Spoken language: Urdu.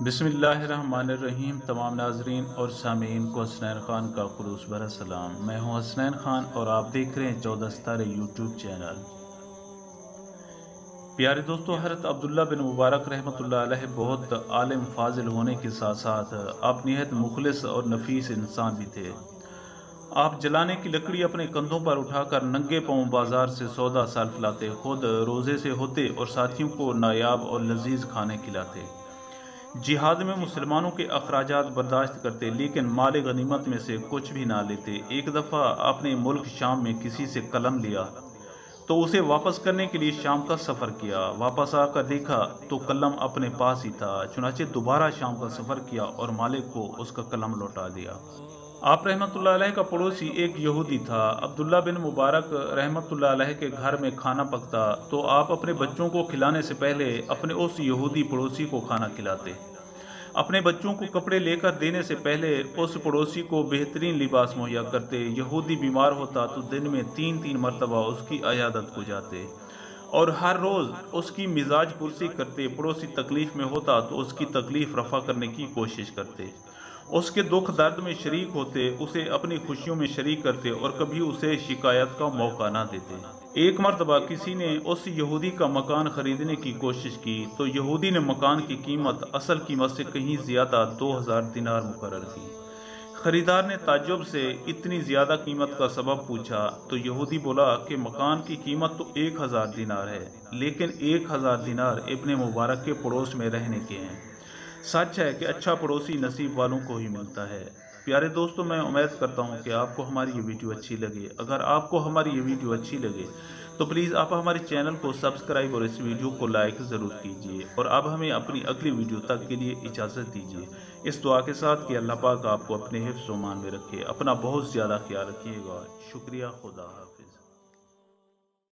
بسم اللہ الرحمن الرحیم۔ تمام ناظرین اور سامعین کو حسنین خان کا خلوص بھرا سلام۔ میں ہوں حسنین خان اور آپ دیکھ رہے ہیں 14 ستارے یوٹیوب چینل۔ پیارے دوستو، حضرت عبداللہ بن مبارک رحمۃ اللہ علیہ بہت عالم فاضل ہونے کے ساتھ ساتھ آپ نہایت مخلص اور نفیس انسان بھی تھے۔ آپ جلانے کی لکڑی اپنے کندھوں پر اٹھا کر ننگے پاؤں بازار سے سودا سالف لاتے، خود روزے سے ہوتے اور ساتھیوں کو نایاب اور لذیذ کھانے کھلاتے۔ جہاد میں مسلمانوں کے اخراجات برداشت کرتے لیکن مال غنیمت میں سے کچھ بھی نہ لیتے۔ ایک دفعہ آپ نے ملک شام میں کسی سے قلم لیا تو اسے واپس کرنے کے لیے شام کا سفر کیا۔ واپس آ کر دیکھا تو قلم اپنے پاس ہی تھا، چنانچہ دوبارہ شام کا سفر کیا اور مالک کو اس کا قلم لوٹا دیا۔ آپ رحمت اللہ علیہ کا پڑوسی ایک یہودی تھا۔ عبداللہ بن مبارک رحمت اللہ علیہ کے گھر میں کھانا پکتا تو آپ اپنے بچوں کو کھلانے سے پہلے اپنے اس یہودی پڑوسی کو کھانا کھلاتے۔ اپنے بچوں کو کپڑے لے کر دینے سے پہلے اس پڑوسی کو بہترین لباس مہیا کرتے۔ یہودی بیمار ہوتا تو دن میں 3 مرتبہ اس کی عیادت کو جاتے اور ہر روز اس کی مزاج پرسی کرتے۔ پڑوسی تکلیف میں ہوتا تو اس کی تکلیف رفع کرنے کی کوشش کرتے، اس کے دکھ درد میں شریک ہوتے، اسے اپنی خوشیوں میں شریک کرتے اور کبھی اسے شکایت کا موقع نہ دیتے۔ ایک مرتبہ کسی نے اس یہودی کا مکان خریدنے کی کوشش کی تو یہودی نے مکان کی قیمت اصل قیمت سے کہیں زیادہ 2000 دینار مقرر کی۔ خریدار نے تعجب سے اتنی زیادہ قیمت کا سبب پوچھا تو یہودی بولا کہ مکان کی قیمت تو 1000 دینار ہے، لیکن 1000 دینار ابن مبارک کے پڑوس میں رہنے کے ہیں۔ سچ ہے کہ اچھا پڑوسی نصیب والوں کو ہی ملتا ہے۔ پیارے دوستو، میں امید کرتا ہوں کہ آپ کو ہماری یہ ویڈیو اچھی لگے۔ اگر آپ کو ہماری یہ ویڈیو اچھی لگے تو پلیز آپ ہمارے چینل کو سبسکرائب اور اس ویڈیو کو لائک ضرور کیجیے، اور اب ہمیں اپنی اگلی ویڈیو تک کے لیے اجازت دیجیے، اس دعا کے ساتھ کہ اللہ پاک آپ کو اپنے حفظ و امان میں رکھے۔ اپنا بہت زیادہ خیال رکھیے گا۔ شکریہ۔ خدا حافظ۔